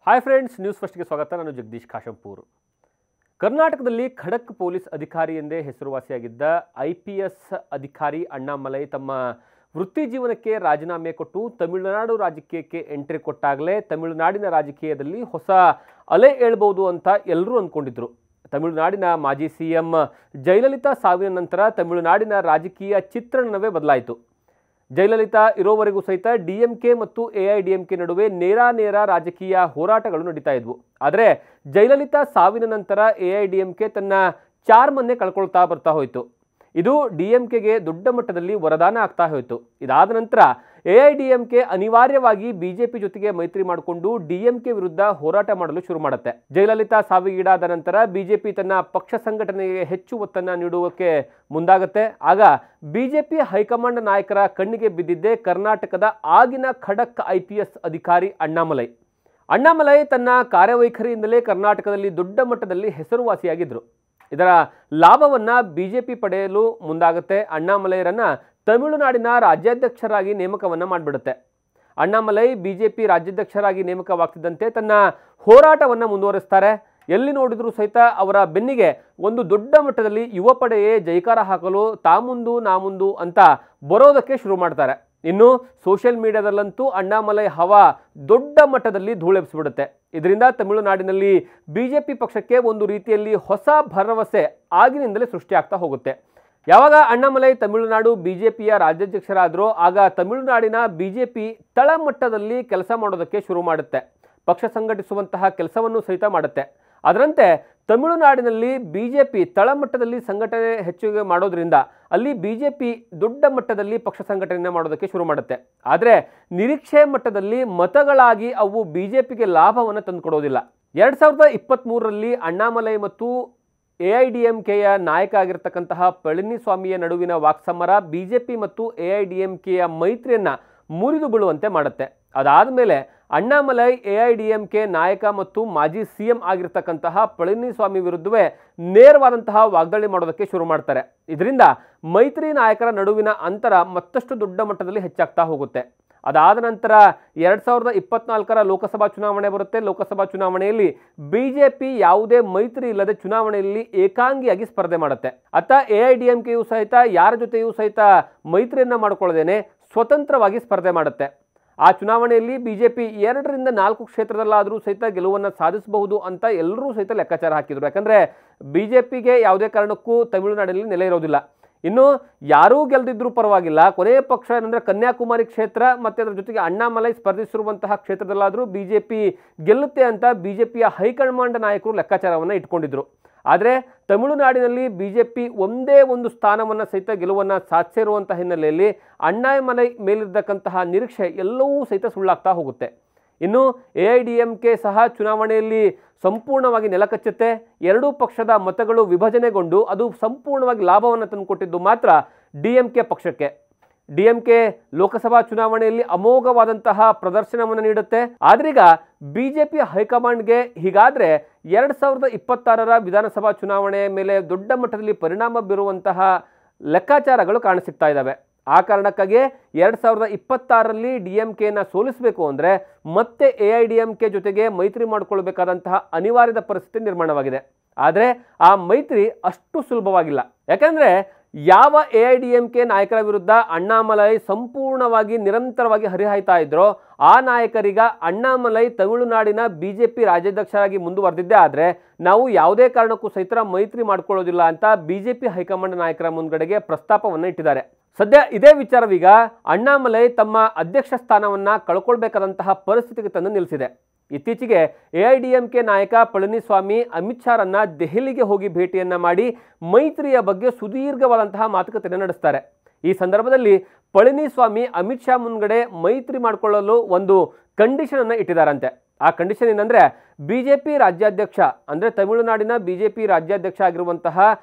Hi friends, news ಫಸ್ಟ್ಗೆ ಸ್ವಾಗತ. ನಾನು ಜಗದೀಶ್ ಕಾಶಂಪೂರ್. ಕರ್ನಾಟಕದಲ್ಲಿ ಖಡಕ್ ಪೊಲೀಸ್ ಅಧಿಕಾರಿ ಎಂದೇ ಹೆಸರುವಾಸಿಯಾಗಿದ್ದ IPS ಅಧಿಕಾರಿ ಅಣ್ಣಾಮಲೈ ತಮ್ಮ ವೃತ್ತಿ ಜೀವನಕ್ಕೆ ರಾಜೀನಾಮೆ ಕೊಟ್ಟು ತಮಿಳುನಾಡು ರಾಜಕೀಯಕ್ಕೆ ಎಂಟ್ರಿ ಕೊಟ್ಟಾಗಲೇ ತಮಿಳುನಾಡಿನ ರಾಜಕೀಯದಲ್ಲಿ ಹೊಸ ಅಲೆ ಏಳಬಹುದು ಅಂತ ಎಲ್ಲರೂ ಅಂದ್ಕೊಂಡಿದ್ರು. ತಮಿಳುನಾಡಿನ ಮಾಜಿ CM ಜಯಲಲಿತಾ ಸಾವಿನ ನಂತರ ತಮಿಳುನಾಡಿನ ರಾಜಕೀಯ ಚಿತ್ರಣವೇ ಬದಲಾಯಿತು. ಜಯಲಲಿತಾ ಇರೋವರೆಗೂ ಸಹಿತ DMK ಮತ್ತು AIDMK ನಡುವೆ ನೇರ ರಾಜಕೀಯ ಹೋರಾಟಗಳು ನಡೀತಾ ಇದ್ವು. ಆದರೆ ಜಯಲಲಿತಾ ಸಾವಿನ ನಂತರ AIDMK ತನ್ನ ಚಾರ್ಮನ್ನೇ ಕಳ್ಕೊಳ್ತಾ ಬರ್ತಾ ಹೋಯಿತು. ಇದು DMKಗೆ ದೊಡ್ಡ ಮಟ್ಟದಲ್ಲಿ ವರದಾನ ಆಗ್ತಾ ಹೋಯಿತು. ಇದಾದ ನಂತರ AIDMK ಅನಿವಾರ್ಯವಾಗಿ BJP ಜೊತೆಗೆ ಮೈತ್ರಿ ಮಾಡಿಕೊಂಡು DMK ವಿರುದ್ಧ ಹೋರಾಟ ಮಾಡಲು ಶುರು ಮಾಡುತ್ತೆ. ಜಯಲಲಿತಾ ಸಾವಿಗೀಡಾದ ನಂತರ BJP ತನ್ನ ಪಕ್ಷ ಸಂಘಟನೆಗೆ ಹೆಚ್ಚು ಒತ್ತನ್ನು ನೀಡುವುದಕ್ಕೆ ಮುಂದಾಗುತ್ತೆ. ಆಗ BJP ಹೈಕಮಾಂಡ್ ನಾಯಕರ ಕಣ್ಣಿಗೆ ಬಿದ್ದಿದ್ದೇ ಕರ್ನಾಟಕದ ಆಗಿನ ಖಡಕ್ IPS ಅಧಿಕಾರಿ ಅಣ್ಣಾಮಲೈ. ಅಣ್ಣಾಮಲೈ ತನ್ನ ಕಾರ್ಯವೈಖರಿಯಿಂದಲೇ ಕರ್ನಾಟಕದಲ್ಲಿ ದೊಡ್ಡ ಮಟ್ಟದಲ್ಲಿ ಹೆಸರುವಾಸಿಯಾಗಿದ್ದರು. ಇದರ ಲಾಭವನ್ನು BJP ಪಡೆಯಲು ಮುಂದಾಗುತ್ತೆ. ಅಣ್ಣಾಮಲೈರನ್ನ ತಮಿಳುನಾಡಿನ ರಾಜ್ಯಾಧ್ಯಕ್ಷರಾಗಿ ನೇಮಕವನ್ನು ಮಾಡಿಬಿಡುತ್ತೆ. ಅಣ್ಣಾಮಲೈ BJP ರಾಜ್ಯಾಧ್ಯಕ್ಷರಾಗಿ ನೇಮಕವಾಗ್ತಿದ್ದಂತೆ ತನ್ನ ಹೋರಾಟವನ್ನು ಮುಂದುವರಿಸ್ತಾರೆ. ಎಲ್ಲಿ ನೋಡಿದರೂ ಸಹಿತ ಅವರ ಬೆನ್ನಿಗೆ ಒಂದು ದೊಡ್ಡ ಮಟ್ಟದಲ್ಲಿ ಯುವ ಪಡೆಯೇ ಜೈಕಾರ ಹಾಕಲು ತಾಮುಂದು ನಾಮುಂದು ಅಂತ ಬರೋದಕ್ಕೆ ಶುರು ಮಾಡ್ತಾರೆ. ಇನ್ನು ಸೋಷಿಯಲ್ ಮೀಡಿಯಾದಲ್ಲಂತೂ ಅಣ್ಣಾಮಲೈ ಹವಾ ದೊಡ್ಡ ಮಟ್ಟದಲ್ಲಿ ಧೂಳೆಬ್ಬಿಸ್ಬಿಡುತ್ತೆ. ಇದರಿಂದ ತಮಿಳುನಾಡಿನಲ್ಲಿ BJP ಪಕ್ಷಕ್ಕೆ ಒಂದು ರೀತಿಯಲ್ಲಿ ಹೊಸ ಭರವಸೆ ಆಗಿನಿಂದಲೇ ಸೃಷ್ಟಿಯಾಗ್ತಾ ಹೋಗುತ್ತೆ. ಯಾವಾಗ ಅಣ್ಣಾಮಲೈ ತಮಿಳುನಾಡು BJPಯ ರಾಜ್ಯಾಧ್ಯಕ್ಷರಾದರೋ ಆಗ ತಮಿಳುನಾಡಿನ BJP ತಳಮಟ್ಟದಲ್ಲಿ ಕೆಲಸ ಮಾಡೋದಕ್ಕೆ ಶುರು ಮಾಡುತ್ತೆ. ಪಕ್ಷ ಸಂಘಟಿಸುವಂತಹ ಕೆಲಸವನ್ನು ಸಹಿತ ಮಾಡುತ್ತೆ. ಅದರಂತೆ ತಮಿಳುನಾಡಿನಲ್ಲಿ BJP ತಳಮಟ್ಟದಲ್ಲಿ ಸಂಘಟನೆ ಹೆಚ್ಚಿಗೆ ಮಾಡೋದ್ರಿಂದ ಅಲ್ಲಿ BJP ದೊಡ್ಡ ಮಟ್ಟದಲ್ಲಿ ಪಕ್ಷ ಸಂಘಟನೆ ಮಾಡೋದಕ್ಕೆ ಶುರು ಮಾಡುತ್ತೆ. ಆದರೆ ನಿರೀಕ್ಷೆ ಮಟ್ಟದಲ್ಲಿ ಮತಗಳಾಗಿ ಅವು BJPಗೆ ಲಾಭವನ್ನು ತಂದುಕೊಡೋದಿಲ್ಲ. 2023ರಲ್ಲಿ ಅಣ್ಣಾಮಲೈ ಮತ್ತು AIDMKಯ ನಾಯಕ ಆಗಿರತಕ್ಕಂತಹ ಪಳನಿಸ್ವಾಮಿಯ ನಡುವಿನ ವಾಕ್ಸಮರ BJP ಮತ್ತು AIDMKಯ ಮೈತ್ರಿಯನ್ನು ಮುರಿದು ಬೀಳುವಂತೆ ಮಾಡುತ್ತೆ. ಅದಾದ ಮೇಲೆ ಅಣ್ಣಾಮಲೈ AIDMK ನಾಯಕ ಮತ್ತು ಮಾಜಿ CM ಆಗಿರತಕ್ಕಂತಹ ಪಳನಿಸ್ವಾಮಿ ವಿರುದ್ಧವೇ ನೇರವಾದಂತಹ ವಾಗ್ದಾಳಿ ಮಾಡೋದಕ್ಕೆ ಶುರು ಮಾಡ್ತಾರೆ. ಇದರಿಂದ ಮೈತ್ರಿ ನಾಯಕರ ನಡುವಿನ ಅಂತರ ಮತ್ತಷ್ಟು ದೊಡ್ಡ ಮಟ್ಟದಲ್ಲಿ ಹೆಚ್ಚಾಗ್ತಾ ಹೋಗುತ್ತೆ. ಅದಾದ ನಂತರ 2024ರ ಲೋಕಸಭಾ ಚುನಾವಣೆ ಬರುತ್ತೆ. ಲೋಕಸಭಾ ಚುನಾವಣೆಯಲ್ಲಿ BJP ಯಾವುದೇ ಮೈತ್ರಿ ಇಲ್ಲದೆ ಚುನಾವಣೆಯಲ್ಲಿ ಏಕಾಂಗಿಯಾಗಿ ಸ್ಪರ್ಧೆ ಮಾಡುತ್ತೆ. ಅತ್ತ AIDMKಯೂ ಸಹಿತ ಯಾರ ಜೊತೆಯೂ ಸಹಿತ ಮೈತ್ರಿಯನ್ನು ಮಾಡಿಕೊಳ್ಳದೇನೆ ಸ್ವತಂತ್ರವಾಗಿ ಸ್ಪರ್ಧೆ ಮಾಡುತ್ತೆ. ಆ ಚುನಾವಣೆಯಲ್ಲಿ BJP 2ರಿಂದ 4 ಕ್ಷೇತ್ರದಲ್ಲಾದರೂ ಸಹಿತ ಗೆಲುವನ್ನು ಸಾಧಿಸಬಹುದು ಅಂತ ಎಲ್ಲರೂ ಸಹಿತ ಲೆಕ್ಕಾಚಾರ ಹಾಕಿದರು. ಯಾಕಂದರೆ BJPಗೆ ಯಾವುದೇ ಕಾರಣಕ್ಕೂ ತಮಿಳುನಾಡಿನಲ್ಲಿ ನೆಲೆ ಇರೋದಿಲ್ಲ. ಇನ್ನು ಯಾರೂ ಗೆಲ್ದಿದ್ರೂ ಪರವಾಗಿಲ್ಲ, ಕೊನೆಯ ಪಕ್ಷ ಏನಂದರೆ ಕನ್ಯಾಕುಮಾರಿ ಕ್ಷೇತ್ರ ಮತ್ತು ಅದರ ಜೊತೆಗೆ ಅಣ್ಣಾಮಲೈ ಸ್ಪರ್ಧಿಸಿರುವಂತಹ ಕ್ಷೇತ್ರದಲ್ಲಾದರೂ BJP ಗೆಲ್ಲುತ್ತೆ ಅಂತ BJPಯ ಹೈಕಮಾಂಡ್ ನಾಯಕರು ಲೆಕ್ಕಾಚಾರವನ್ನು ಇಟ್ಕೊಂಡಿದ್ರು. ಆದರೆ ತಮಿಳುನಾಡಿನಲ್ಲಿ BJP ಒಂದೇ ಒಂದು ಸ್ಥಾನವನ್ನು ಸಹಿತ ಗೆಲುವನ್ನು ಸಾಧಿಸಿರುವಂತಹ ಹಿನ್ನೆಲೆಯಲ್ಲಿ ಅಣ್ಣಾಮಲೈ ಮೇಲಿರ್ತಕ್ಕಂತಹ ನಿರೀಕ್ಷೆ ಎಲ್ಲವೂ ಸಹಿತ ಸುಳ್ಳಾಗ್ತಾ ಹೋಗುತ್ತೆ. ಇನ್ನು AIDMK ಸಹ ಚುನಾವಣೆಯಲ್ಲಿ ಸಂಪೂರ್ಣವಾಗಿ ನೆಲಕಚ್ಚುತ್ತೆ. ಎರಡೂ ಪಕ್ಷದ ಮತಗಳು ವಿಭಜನೆಗೊಂಡು ಅದು ಸಂಪೂರ್ಣವಾಗಿ ಲಾಭವನ್ನು ತಂದುಕೊಟ್ಟಿದ್ದು ಮಾತ್ರ DMK ಪಕ್ಷಕ್ಕೆ. DMK ಲೋಕಸಭಾ ಚುನಾವಣೆಯಲ್ಲಿ ಅಮೋಘವಾದಂತಹ ಪ್ರದರ್ಶನವನ್ನು ನೀಡುತ್ತೆ. ಆದ್ರೀಗ BJP ಹೈಕಮಾಂಡ್ಗೆ ಹೀಗಾದರೆ 2026ರ ವಿಧಾನಸಭಾ ಚುನಾವಣೆಯ ಮೇಲೆ ದೊಡ್ಡ ಮಟ್ಟದಲ್ಲಿ ಪರಿಣಾಮ ಬೀರುವಂತಹ ಲೆಕ್ಕಾಚಾರಗಳು ಕಾಣಸಿಗ್ತಾ ಇದ್ದಾವೆ. ಆ ಕಾರಣಕ್ಕಾಗಿ 2026ರಲ್ಲಿ DMKನ ಸೋಲಿಸಬೇಕು ಅಂದರೆ ಮತ್ತೆ AIDMK ಜೊತೆಗೆ ಮೈತ್ರಿ ಮಾಡಿಕೊಳ್ಬೇಕಾದಂತಹ ಅನಿವಾರ್ಯದ ಪರಿಸ್ಥಿತಿ ನಿರ್ಮಾಣವಾಗಿದೆ. ಆದರೆ ಆ ಮೈತ್ರಿ ಅಷ್ಟು ಸುಲಭವಾಗಿಲ್ಲ. ಯಾಕಂದರೆ ಯಾವ AIDMK ನಾಯಕರ ವಿರುದ್ಧ ಅಣ್ಣಾಮಲೈ ಸಂಪೂರ್ಣವಾಗಿ ನಿರಂತರವಾಗಿ ಹರಿಹಾಯ್ತಾ ಇದ್ರೋ ಆ ನಾಯಕರೀಗ ಅಣ್ಣಾಮಲೈ ತಮಿಳುನಾಡಿನ BJP ರಾಜ್ಯಾಧ್ಯಕ್ಷರಾಗಿ ಮುಂದುವರೆದಿದ್ದೇ ಆದರೆ ನಾವು ಯಾವುದೇ ಕಾರಣಕ್ಕೂ ಸಹಿತ ಮೈತ್ರಿ ಮಾಡಿಕೊಳ್ಳೋದಿಲ್ಲ ಅಂತ BJP ಹೈಕಮಾಂಡ್ ನಾಯಕರ ಮುಂದ್ಗಡೆಗೆ ಪ್ರಸ್ತಾಪವನ್ನು ಇಟ್ಟಿದ್ದಾರೆ. ಸದ್ಯ ಇದೇ ವಿಚಾರವೀಗ ಅಣ್ಣಾಮಲೈ ತಮ್ಮ ಅಧ್ಯಕ್ಷ ಸ್ಥಾನವನ್ನು ಕಳ್ಕೊಳ್ಬೇಕಾದಂತಹ ಪರಿಸ್ಥಿತಿಗೆ ತಂದು ನಿಲ್ಲಿಸಿದೆ. ಇತ್ತೀಚೆಗೆ AIDMK ನಾಯಕ ಪಳನಿಸ್ವಾಮಿ ಅಮಿತ್ ಶಾರನ್ನ ದೆಹಲಿಗೆ ಹೋಗಿ ಭೇಟಿಯನ್ನು ಮಾಡಿ ಮೈತ್ರಿಯ ಬಗ್ಗೆ ಸುದೀರ್ಘವಾದಂತಹ ಮಾತುಕತೆಯನ್ನು ನಡೆಸ್ತಾರೆ. ಈ ಸಂದರ್ಭದಲ್ಲಿ ಪಳನಿಸ್ವಾಮಿ ಅಮಿತ್ ಶಾ ಮುಂದ್ಗಡೆ ಮೈತ್ರಿ ಮಾಡಿಕೊಳ್ಳಲು ಒಂದು ಕಂಡೀಷನನ್ನು ಇಟ್ಟಿದ್ದಾರಂತೆ. ಆ ಕಂಡೀಷನ್ ಏನಂದರೆ BJP ರಾಜ್ಯಾಧ್ಯಕ್ಷ ಅಂದರೆ ತಮಿಳುನಾಡಿನ BJP ರಾಜ್ಯಾಧ್ಯಕ್ಷ ಆಗಿರುವಂತಹ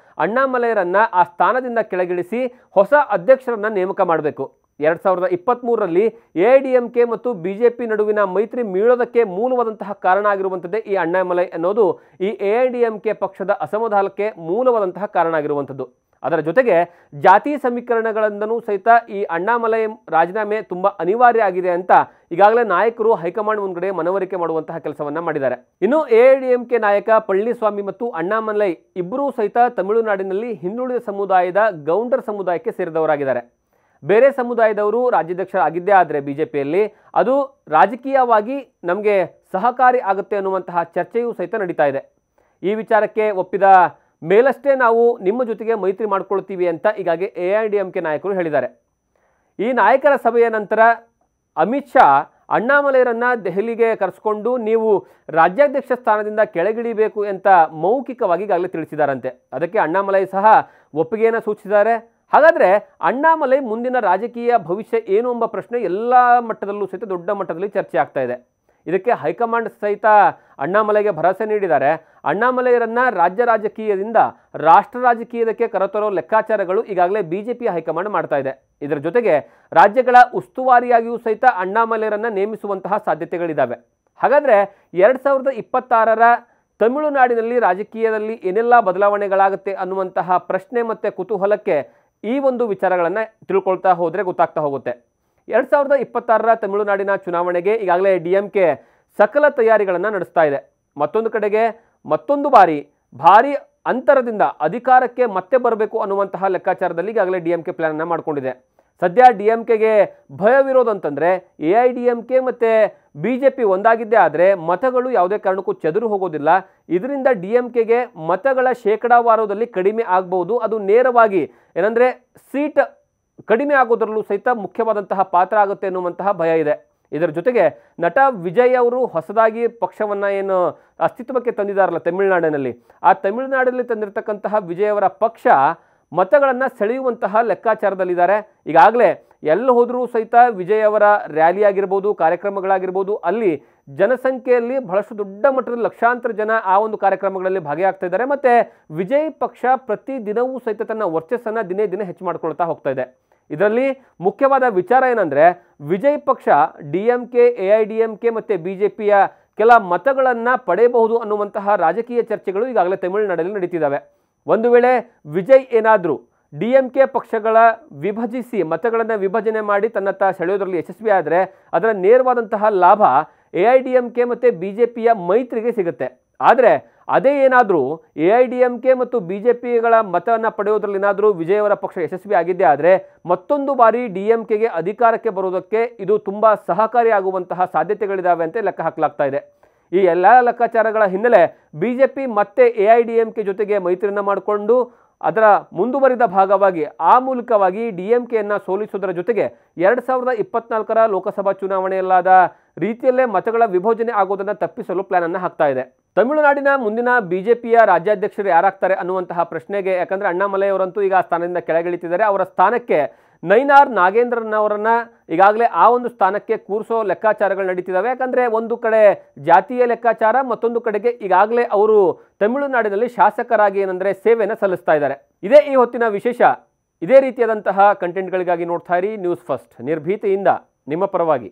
ಅಣ್ಣಾಮಲೈರನ್ನ ಆ ಸ್ಥಾನದಿಂದ ಕೆಳಗಿಳಿಸಿ ಹೊಸ ಅಧ್ಯಕ್ಷರನ್ನ ನೇಮಕ ಮಾಡಬೇಕು. 2023ರಲ್ಲಿ AIDMK ಮತ್ತು BJP ನಡುವಿನ ಮೈತ್ರಿ ಮೀಳೋದಕ್ಕೆ ಮೂಲವಾದಂತಹ ಕಾರಣ ಆಗಿರುವಂಥದ್ದೇ ಈ ಅಣ್ಣಾಮಲೈ ಅನ್ನೋದು ಈ AIDMK ಪಕ್ಷದ ಅಸಮಾಧಾನಕ್ಕೆ ಮೂಲವಾದಂತಹ ಕಾರಣ ಆಗಿರುವಂಥದ್ದು. ಅದರ ಜೊತೆಗೆ ಜಾತಿ ಸಮೀಕರಣಗಳಿಂದನೂ ಸಹಿತ ಈ ಅಣ್ಣಾಮಲೈ ರಾಜೀನಾಮೆ ತುಂಬ ಅನಿವಾರ್ಯ ಆಗಿದೆ ಅಂತ ಈಗಾಗಲೇ ನಾಯಕರು ಹೈಕಮಾಂಡ್ ಮುಂದ್ಗಡೆ ಮನವರಿಕೆ ಮಾಡುವಂತಹ ಕೆಲಸವನ್ನ ಮಾಡಿದ್ದಾರೆ. ಇನ್ನು ಎಐಡಿಎಂಕೆ ನಾಯಕ ಪಳನಿಸ್ವಾಮಿ ಮತ್ತು ಅಣ್ಣಾಮಲೈ ಇಬ್ಬರೂ ಸಹಿತ ತಮಿಳುನಾಡಿನಲ್ಲಿ ಹಿಂದುಳಿದ ಸಮುದಾಯದ ಗೌಂಡರ್ ಸಮುದಾಯಕ್ಕೆ ಸೇರಿದವರಾಗಿದ್ದಾರೆ. ಬೇರೆ ಸಮುದಾಯದವರು ರಾಜ್ಯಾಧ್ಯಕ್ಷರಾಗಿದ್ದೇ ಆದರೆ ಬಿಜೆಪಿಯಲ್ಲಿ ಅದು ರಾಜಕೀಯವಾಗಿ ನಮಗೆ ಸಹಕಾರಿ ಆಗುತ್ತೆ ಅನ್ನುವಂತಹ ಚರ್ಚೆಯೂ ಸಹಿತ ನಡೀತಾ ಇದೆ. ಈ ವಿಚಾರಕ್ಕೆ ಒಪ್ಪಿದ ಮೇಲಷ್ಟೇ ನಾವು ನಿಮ್ಮ ಜೊತೆಗೆ ಮೈತ್ರಿ ಮಾಡ್ಕೊಳ್ತೀವಿ ಅಂತ ಈಗಾಗಲೇ ಎಐಡಿಎಂಕೆ ನಾಯಕರು ಹೇಳಿದ್ದಾರೆ. ಈ ನಾಯಕರ ಸಭೆಯ ನಂತರ ಅಮಿತ್ ಶಾ ಅಣ್ಣಾಮಲೈರನ್ನ ದೆಹಲಿಗೆ ಕರೆಸ್ಕೊಂಡು ನೀವು ರಾಜ್ಯಾಧ್ಯಕ್ಷ ಸ್ಥಾನದಿಂದ ಕೆಳಗಿಳಿಬೇಕು ಅಂತ ಮೌಖಿಕವಾಗಿ ಈಗಾಗಲೇ ತಿಳಿಸಿದಾರಂತೆ. ಅದಕ್ಕೆ ಅಣ್ಣಾಮಲೈ ಸಹ ಒಪ್ಪಿಗೆಯನ್ನು ಸೂಚಿಸಿದ್ದಾರೆ. ಹಾಗಾದರೆ ಅಣ್ಣಾಮಲೈ ಮುಂದಿನ ರಾಜಕೀಯ ಭವಿಷ್ಯ ಏನು ಎಂಬ ಪ್ರಶ್ನೆ ಎಲ್ಲ ಮಟ್ಟದಲ್ಲೂ ಸಹಿತ ದೊಡ್ಡ ಮಟ್ಟದಲ್ಲಿ ಚರ್ಚೆ ಆಗ್ತಾ ಇದೆ. ಇದಕ್ಕೆ ಹೈಕಮಾಂಡ್ ಸಹಿತ ಅಣ್ಣಾಮಲೈಗೆ ಭರವಸೆ ನೀಡಿದ್ದಾರೆ. ಅಣ್ಣಾಮಲೈರನ್ನ ರಾಜ್ಯ ರಾಜಕೀಯದಿಂದ ರಾಷ್ಟ್ರ ರಾಜಕೀಯದಕ್ಕೆ ಕರೆತರೋ ಲೆಕ್ಕಾಚಾರಗಳು ಈಗಾಗಲೇ ಬಿಜೆಪಿ ಹೈಕಮಾಂಡ್ ಮಾಡ್ತಾ ಇದೆ. ಇದರ ಜೊತೆಗೆ ರಾಜ್ಯಗಳ ಉಸ್ತುವಾರಿಯಾಗಿಯೂ ಸಹಿತ ಅಣ್ಣಾಮಲೈರನ್ನ ನೇಮಿಸುವಂತಹ ಸಾಧ್ಯತೆಗಳಿದ್ದಾವೆ. ಹಾಗಾದರೆ 2026ರ ತಮಿಳುನಾಡಿನಲ್ಲಿ ರಾಜಕೀಯದಲ್ಲಿ ಏನೆಲ್ಲ ಬದಲಾವಣೆಗಳಾಗುತ್ತೆ ಅನ್ನುವಂತಹ ಪ್ರಶ್ನೆ ಮತ್ತು ಕುತೂಹಲಕ್ಕೆ ಈ ಒಂದು ವಿಚಾರಗಳನ್ನು ತಿಳ್ಕೊಳ್ತಾ ಹೋದರೆ ಗೊತ್ತಾಗ್ತಾ ಹೋಗುತ್ತೆ. 2026ರ ತಮಿಳುನಾಡಿನ ಚುನಾವಣೆಗೆ ಈಗಾಗಲೇ ಡಿಎಂಕೆ ಸಕಲ ತಯಾರಿಗಳನ್ನು ನಡೆಸ್ತಾ ಇದೆ. ಮತ್ತೊಂದು ಕಡೆಗೆ ಮತ್ತೊಂದು ಬಾರಿ ಭಾರಿ ಅಂತರದಿಂದ ಅಧಿಕಾರಕ್ಕೆ ಮತ್ತೆ ಬರಬೇಕು ಅನ್ನುವಂತಹ ಲೆಕ್ಕಾಚಾರದಲ್ಲಿ ಈಗಾಗಲೇ ಡಿಎಂಕೆ ಪ್ಲಾನನ್ನು ಮಾಡಿಕೊಂಡಿದೆ. ಸದ್ಯ ಡಿಎಂಕೆಗೆ ಭಯವಿರೋದಂತಂದರೆ ಎಐಡಿಎಂಕೆ ಮತ್ತು ಬಿಜೆಪಿ ಒಂದಾಗಿದ್ದೇ ಆದರೆ ಮತಗಳು ಯಾವುದೇ ಕಾರಣಕ್ಕೂ ಚದುರು ಹೋಗೋದಿಲ್ಲ. ಇದರಿಂದ ಡಿಎಂಕೆಗೆ ಮತಗಳ ಶೇಕಡಾವಾರದಲ್ಲಿ ಕಡಿಮೆ ಆಗ್ಬೋದು. ಅದು ನೇರವಾಗಿ ಏನಂದರೆ ಸೀಟ್ ಕಡಿಮೆ ಆಗೋದ್ರಲ್ಲೂ ಸಹಿತ ಮುಖ್ಯವಾದಂತಹ ಪಾತ್ರ ಆಗುತ್ತೆ ಅನ್ನುವಂತಹ ಭಯ ಇದೆ. ಇದರ ಜೊತೆಗೆ ನಟ ವಿಜಯ್ ಅವರು ಹೊಸದಾಗಿ ಪಕ್ಷವನ್ನು ಏನು ಅಸ್ತಿತ್ವಕ್ಕೆ ತಂದಿದ್ದಾರಲ್ಲ ತಮಿಳುನಾಡಿನಲ್ಲಿ, ಆ ತಮಿಳುನಾಡಿನಲ್ಲಿ ತಂದಿರತಕ್ಕಂತಹ ವಿಜಯ್ ಅವರ ಪಕ್ಷ ಮತಗಳನ್ನು ಸೆಳೆಯುವಂತಹ ಲೆಕ್ಕಾಚಾರದಲ್ಲಿದ್ದಾರೆ. ಈಗಾಗಲೇ ಎಲ್ಲ ಹೋದರೂ ಸಹಿತ ವಿಜಯ್ ಅವರ ರ್ಯಾಲಿ ಆಗಿರ್ಬೋದು, ಕಾರ್ಯಕ್ರಮಗಳಾಗಿರ್ಬೋದು, ಅಲ್ಲಿ ಜನಸಂಖ್ಯೆಯಲ್ಲಿ ಬಹಳಷ್ಟು ದೊಡ್ಡ ಮಟ್ಟದಲ್ಲಿ ಲಕ್ಷಾಂತರ ಜನ ಆ ಒಂದು ಕಾರ್ಯಕ್ರಮಗಳಲ್ಲಿ ಭಾಗಿಯಾಗ್ತಾ ಇದ್ದಾರೆ. ಮತ್ತು ವಿಜಯ್ ಪಕ್ಷ ಪ್ರತಿ ದಿನವೂ ಸಹಿತ ತನ್ನ ವರ್ಚಸ್ಸನ್ನು ದಿನೇ ದಿನೇ ಹೆಚ್ಚು ಮಾಡ್ಕೊಳ್ತಾ ಹೋಗ್ತಾ ಇದೆ. ಇದರಲ್ಲಿ ಮುಖ್ಯವಾದ ವಿಚಾರ ಏನಂದರೆ ವಿಜಯ್ ಪಕ್ಷ ಡಿಎಂಕೆ, ಎಐಡಿಎಂಕೆ ಮತ್ತು ಬಿಜೆಪಿಯ ಕೆಲ ಮತಗಳನ್ನು ಪಡೆಯಬಹುದು ಅನ್ನುವಂತಹ ರಾಜಕೀಯ ಚರ್ಚೆಗಳು ಈಗಾಗಲೇ ತಮಿಳುನಾಡಲ್ಲಿ ನಡೀತಿದ್ದಾವೆ. ಒಂದು ವೇಳೆ ವಿಜಯ್ ಏನಾದರೂ ಡಿಎಂಕೆ ಪಕ್ಷಗಳ ವಿಭಜಿಸಿ ಮತಗಳನ್ನು ವಿಭಜನೆ ಮಾಡಿ ತನ್ನತ್ತ ಸೆಳೆಯೋದರಲ್ಲಿ ಯಶಸ್ವಿ ಆದರೆ ಅದರ ನೇರವಾದಂತಹ ಲಾಭ ಎಐಡಿಎಂಕೆ ಮತ್ತು ಬಿಜೆಪಿಯ ಮೈತ್ರಿಗೆ ಸಿಗುತ್ತೆ. ಆದರೆ ಅದೇ ಏನಾದರೂ ಎಐಡಿಎಂಕೆ ಮತ್ತು ಬಿಜೆಪಿಗಳ ಮತವನ್ನು ಪಡೆಯೋದ್ರಲ್ಲಿ ಏನಾದರೂ ವಿಜಯ್ ಅವರ ಪಕ್ಷ ಯಶಸ್ವಿ ಆಗಿದ್ದೇ ಆದರೆ ಮತ್ತೊಂದು ಬಾರಿ ಡಿಎಂಕೆಗೆ ಅಧಿಕಾರಕ್ಕೆ ಬರೋದಕ್ಕೆ ಇದು ತುಂಬ ಸಹಕಾರಿಯಾಗುವಂತಹ ಸಾಧ್ಯತೆಗಳಿದ್ದಾವೆ ಅಂತ ಲೆಕ್ಕ ಹಾಕಲಾಗ್ತಾ ಇದೆ. ಈ ಎಲ್ಲ ಲೆಕ್ಕಾಚಾರಗಳ ಹಿನ್ನೆಲೆ ಬಿಜೆಪಿ ಮತ್ತೆ ಎಐಡಿಎಂಕೆ ಜೊತೆಗೆ ಮೈತ್ರಿಯನ್ನು ಮಾಡಿಕೊಂಡು ಅದರ ಮುಂದುವರಿದ ಭಾಗವಾಗಿ ಆ ಮೂಲಕವಾಗಿ ಡಿಎಂಕೆಯನ್ನು ಸೋಲಿಸೋದರ ಜೊತೆಗೆ 2024ರ ಲೋಕಸಭಾ ಚುನಾವಣೆಯಲ್ಲಾದ ರೀತಿಯಲ್ಲೇ ಮತಗಳ ವಿಭಜನೆ ಆಗೋದನ್ನು ತಪ್ಪಿಸಲು ಪ್ಲಾನನ್ನು ಹಾಕ್ತಾ ಇದೆ. ತಮಿಳುನಾಡಿನ ಮುಂದಿನ ಬಿಜೆಪಿಯ ರಾಜ್ಯಾಧ್ಯಕ್ಷರು ಯಾರಾಗ್ತಾರೆ ಅನ್ನುವಂತಹ ಪ್ರಶ್ನೆಗೆ, ಯಾಕಂದರೆ ಅಣ್ಣಾಮಲೈ ಅವರಂತೂ ಈಗ ಆ ಸ್ಥಾನದಿಂದ ಕೆಳಗಿಳಿತಿದ್ದಾರೆ, ಅವರ ಸ್ಥಾನಕ್ಕೆ ನೈನಾರ್ ನಾಗೇಂದ್ರನ್ ಅವರನ್ನು ಈಗಾಗಲೇ ಆ ಒಂದು ಸ್ಥಾನಕ್ಕೆ ಕೂರಿಸೋ ಲೆಕ್ಕಾಚಾರಗಳು ನಡೀತಿದ್ದಾವೆ. ಯಾಕಂದರೆ ಒಂದು ಕಡೆ ಜಾತಿಯ ಲೆಕ್ಕಾಚಾರ, ಮತ್ತೊಂದು ಕಡೆಗೆ ಈಗಾಗಲೇ ಅವರು ತಮಿಳುನಾಡಿನಲ್ಲಿ ಶಾಸಕರಾಗಿ ಏನಂದರೆ ಸೇವೆಯನ್ನು ಸಲ್ಲಿಸ್ತಾ ಇದ್ದಾರೆ. ಇದೇ ಈ ಹೊತ್ತಿನ ವಿಶೇಷ. ಇದೇ ರೀತಿಯಾದಂತಹ ಕಂಟೆಂಟ್ಗಳಿಗಾಗಿ ನೋಡ್ತಾ ಇರಿ ನ್ಯೂಸ್ ಫಸ್ಟ್, ನಿರ್ಭೀತಿಯಿಂದ ನಿಮ್ಮ ಪರವಾಗಿ.